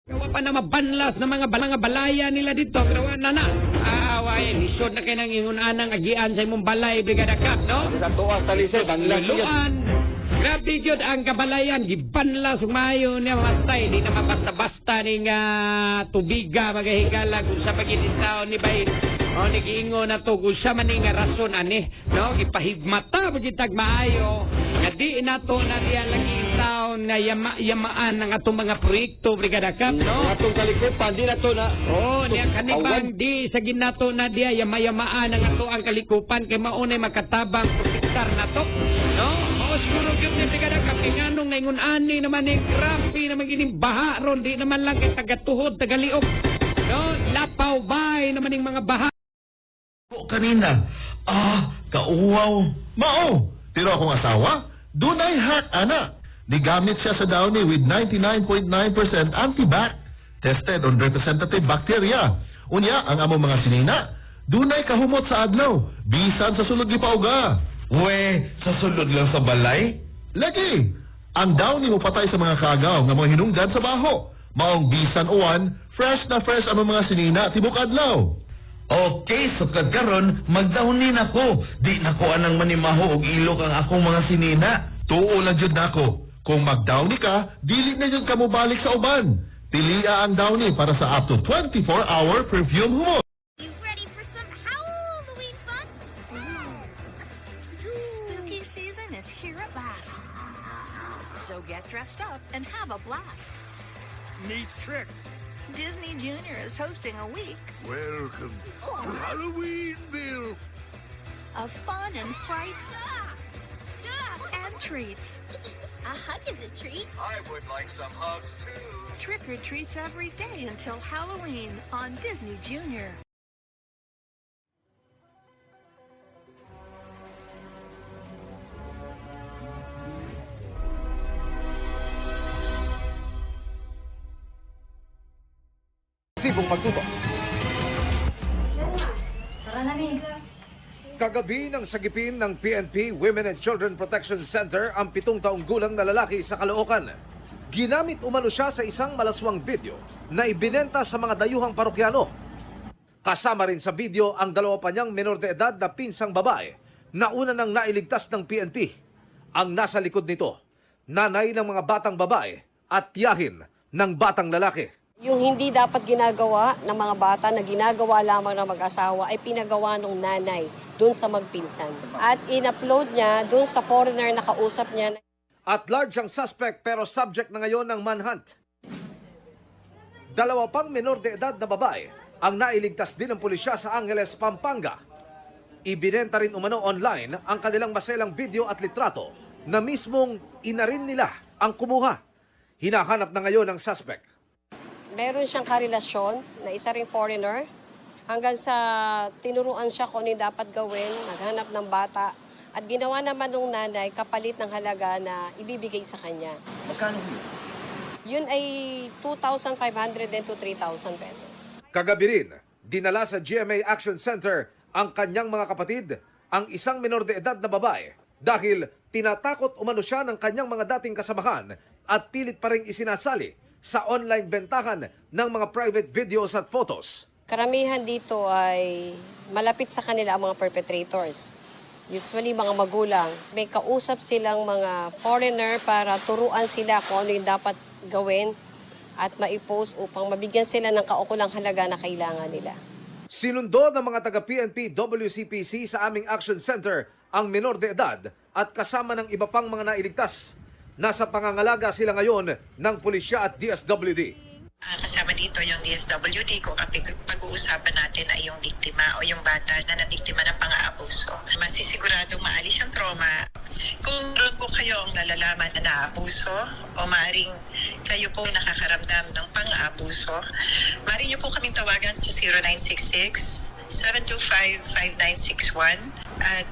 Gawa pa na mabanlas na mga balaya nila dito. Gawa na na. Away, lisod na kayo ng ingunanang agian sa imong balay, Brigada Cap, no? Sa tuwang talisay, banlas yun. Luluan. Grabe yun ang kabalayan. Gibanlas, umayo niya matay. Di na mabasta-basta ni nga tubiga, magahigala kung sa pag-initaw ni Bayin. O, nag-iingo na to kung siya man nga rason, ani. No? Ipahigmata, magitag maayo. Nga di na to na diya lagi taon na yamaan ng atong mga proyekto, Brigada Cap, no? Atong kalikupan, di na to na. Oh, niya kanibang di sa ginato na diya yama-yamaan ang ato ang kalikupan kay maunay makatabang protektar na to. No? Mao siguro gyud ni Brigada Cap nganong naingon ani naman ni grabe naman gining baha ron di naman lang kay tagatuhod tagaliog. No? Lapaw bay naman ning mga baha. Kanina, kauwaw. Mao, tiro akong asawa, dunay hack, ana. Nigamit siya sa downy with 99.9% antibac, tested on representative bacteria. Unya, ang among mga sinina, dunay kahumot sa adlaw, bisan sa sulod gipauga. We, sa sulod lang sa balay? Lagi, ang downy mo patay sa mga kagaw nga mga hinungdan sa baho. Maong bisan uwan, fresh na fresh ang mga sinina tibok adlaw. Okay, so karon magdawnin ako. Di nako anang manimaho og ilok ang akong mga sinina. Tuo lang jud nako. Kung magdawni ka, dili na jud ka mo balik sa uban. Pilia ang downy para sa up to 24-hour perfume humot. You ready for some Halloween fun? Spooky season is here at last. So get dressed up and have a blast. Neat trick. Disney Junior is hosting a week Welcome to Halloweenville. of fun and frights and treats. A hug is a treat. I would like some hugs too. Trick or treats every day until Halloween on Disney Junior. Sibong magtuto. Tara na, Mi. Kagabi ng sagipin ng PNP Women and Children Protection Center ang 7 taong gulang na lalaki sa Caloocan. Ginamit umano siya sa isang malaswang video na ibinenta sa mga dayuhang parokyano. Kasama rin sa video ang 2 pa niyang menor de edad na pinsang babae na una nang nailigtas ng PNP. Ang nasa likod nito, nanay ng mga batang babae at tiyahin ng batang lalaki. Yung hindi dapat ginagawa ng mga bata na ginagawa lamang ng mag-asawa ay pinagawa ng nanay doon sa magpinsan. At in-upload niya doon sa foreigner na kausap niya. At large ang suspect pero subject na ngayon ng manhunt. 2 pang menor de edad na babae ang nailigtas din ng pulisya sa Angeles, Pampanga. Ibinenta rin umano online ang kanilang maselang video at litrato na mismong inarin nila ang kumuha. Hinahanap na ngayon ang suspect. Meron siyang karelasyon na isa ring foreigner hanggang sa tinuruan siya kung ano yung dapat gawin, naghanap ng bata. At ginawa naman ng nanay kapalit ng halaga na ibibigay sa kanya. Magkano yun? Yun ay 2,500 to 3,000 pesos. Kagabi rin, dinala sa GMA Action Center ang kanyang mga kapatid, ang isang menor de edad na babae, dahil tinatakot umano siya ng kanyang mga dating kasamahan at pilit pa rin isinasali sa online bentahan ng mga private videos at photos. Karamihan dito ay malapit sa kanila ang mga perpetrators. Usually mga magulang, may kausap silang mga foreigner para turuan sila kung ano yung dapat gawin at maipost upang mabigyan sila ng kaukulang halaga na kailangan nila. Sinundo ng mga taga-PNP WCPC sa aming action center ang menor de edad at kasama ng iba pang mga nailigtas. Nasa pangangalaga sila ngayon ng pulisya at DSWD. Kasama dito yung DSWD kung ang pag-uusapan natin ay yung biktima o yung bata na nabiktima ng pang-aabuso. Masisiguradong maalis yung trauma. Kung meron po kayong nalalaman na naabuso o maaring kayo po nakakaramdam ng pang-aabuso, maaari niyo po kaming tawagan sa 0966 725-5961 at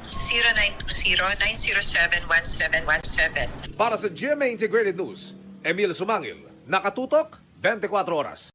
0920-907-1717. Para sa GMA Integrated News, Emil Sumangil, nakatutok 24 oras.